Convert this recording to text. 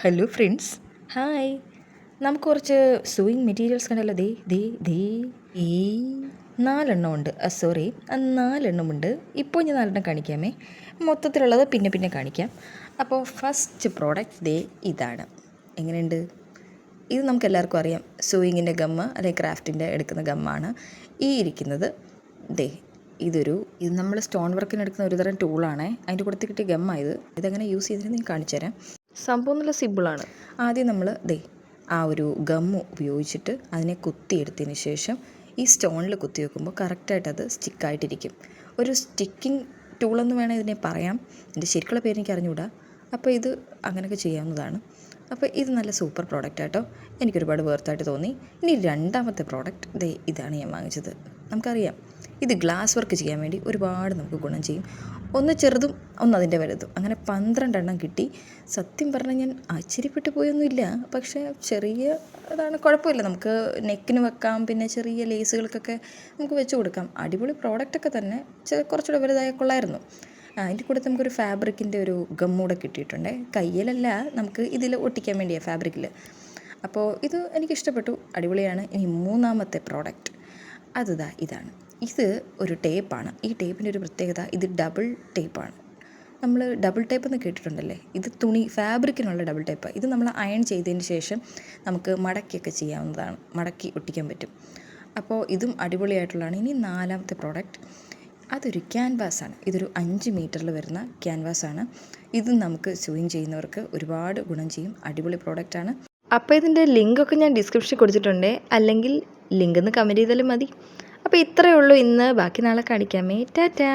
Hello friends, hi. നമുക്ക് കുറച്ച് sewing materials കണ്ടല്ലോ. ദേ ഈ 4 ഉണ്ട്. സോറി, 4 ഉണ്ട്. ഇപ്പോൾ ഞാൻ 4 കാണിക്കാമേ. മൊത്തത്തിലുള്ളത് പിന്നെ കാണിക്കാം. അപ്പോൾ ഫസ്റ്റ് പ്രോഡക്റ്റ് ഇതാണ്. എങ്ങനെയുണ്ട്? ഇത് നമുക്ക് എല്ലാവർക്കും അറിയാം, സൂയിങ്ങിൻ്റെ ഗമ്മ് അല്ലെങ്കിൽ ക്രാഫ്റ്റിൻ്റെ എടുക്കുന്ന ഗമ്മാണ് ഈ ഇരിക്കുന്നത്. ഇത് നമ്മൾ സ്റ്റോൺ വർക്കിന് എടുക്കുന്ന ഒരുതരം ടൂളാണ്. അതിൻ്റെ കൂടെ കിട്ടിയ ഗമ്മാണ് ഇതെങ്ങനെ യൂസ് ചെയ്തിട്ട് ഞാൻ കാണിച്ചു തരാം. സംഭവം നല്ല സിമ്പിളാണ്. ആദ്യം നമ്മൾ ആ ഒരു ഗമ്മ് ഉപയോഗിച്ചിട്ട് അതിനെ കുത്തിയെടുത്തതിന് ശേഷം ഈ സ്റ്റോണിൽ കുത്തി വെക്കുമ്പോൾ കറക്റ്റായിട്ട് അത് സ്റ്റിക്കായിട്ടിരിക്കും. ഒരു സ്റ്റിക്കിംഗ് ടൂളെന്ന് വേണേൽ ഇതിനെ പറയാം. എൻ്റെ ശരിക്കുള്ള പേര് എനിക്ക് അറിഞ്ഞുകൂടാ. അപ്പോൾ ഇത് അങ്ങനെയൊക്കെ ചെയ്യാവുന്നതാണ്. അപ്പോൾ ഇത് നല്ല സൂപ്പർ പ്രോഡക്റ്റ് ആട്ടോ. എനിക്കൊരുപാട് വേർത്തായിട്ട് തോന്നി. ഇനി രണ്ടാമത്തെ പ്രോഡക്റ്റ് ഇതാണ് ഞാൻ വാങ്ങിച്ചത്. നമുക്കറിയാം, ഇത് ഗ്ലാസ് വർക്ക് ചെയ്യാൻ വേണ്ടി ഒരുപാട് നമുക്ക് ഗുണം ചെയ്യും. ഒന്ന് ചെറുതും ഒന്ന് അതിൻ്റെ വലുതും, അങ്ങനെ 12 കിട്ടി. സത്യം പറഞ്ഞാൽ ഞാൻ ആശ്ചര്യപ്പെട്ടു പോയൊന്നുമില്ല. പക്ഷേ ചെറിയ അതാണ്, കുഴപ്പമില്ല. നമുക്ക് നെക്കിന് വെക്കാം, പിന്നെ ചെറിയ ലേസുകൾക്കൊക്കെ നമുക്ക് വെച്ച് കൊടുക്കാം. അടിപൊളി പ്രോഡക്റ്റൊക്കെ തന്നെ. കുറച്ചുകൂടെ വലുതായ കൊള്ളായിരുന്നു. അതിൻ്റെ കൂടെ നമുക്കൊരു ഫാബ്രിക്കിൻ്റെ ഒരു ഗമ്മൂടെ കിട്ടിയിട്ടുണ്ട്. കയ്യിലല്ല, നമുക്ക് ഇതിൽ ഒട്ടിക്കാൻ വേണ്ടിയാണ്, ഫാബ്രിക്കിൽ. അപ്പോൾ ഇത് എനിക്കിഷ്ടപ്പെട്ടു, അടിപൊളിയാണ്. ഇനി മൂന്നാമത്തെ പ്രോഡക്റ്റ് ഇതാണ്. ഇത് ഒരു ടേപ്പാണ്. ഈ ടേപ്പിൻ്റെ ഒരു പ്രത്യേകത, ഇത് ഡബിൾ ടേപ്പാണ്. നമ്മൾ ഡബിൾ ടേപ്പ് എന്ന് കേട്ടിട്ടുണ്ടല്ലേ? ഇത് തുണി ഫാബ്രിക്കിനുള്ള ഡബിൾ ടേപ്പ്. ഇത് നമ്മൾ അയൺ ചെയ്തതിന് ശേഷം നമുക്ക് മടക്കിയൊക്കെ ചെയ്യാവുന്നതാണ്, മടക്കി ഒട്ടിക്കാൻ പറ്റും. അപ്പോൾ ഇതും അടിപൊളിയായിട്ടുള്ളതാണ്. ഇനി നാലാമത്തെ പ്രോഡക്റ്റ് അതൊരു ക്യാൻവാസാണ്. ഇതൊരു 5 മീറ്ററിൽ വരുന്ന ക്യാൻവാസാണ്. ഇത് നമുക്ക് സ്യൂയിങ് ചെയ്യുന്നവർക്ക് ഒരുപാട് ഗുണം ചെയ്യും. അടിപൊളി പ്രോഡക്റ്റാണ്. അപ്പോൾ ഇതിൻ്റെ ലിങ്കൊക്കെ ഞാൻ ഡിസ്ക്രിപ്ഷനിൽ കൊടുത്തിട്ടുണ്ട്, അല്ലെങ്കിൽ ലിങ്ക് ഒന്ന് കമൻറ്റ് ചെയ്താലും മതി. അപ്പോൾ ഇത്രയേ ഉള്ളൂ ഇന്ന്. ബാക്കി നാളെ കാണിക്കാമേ. ടാറ്റാ.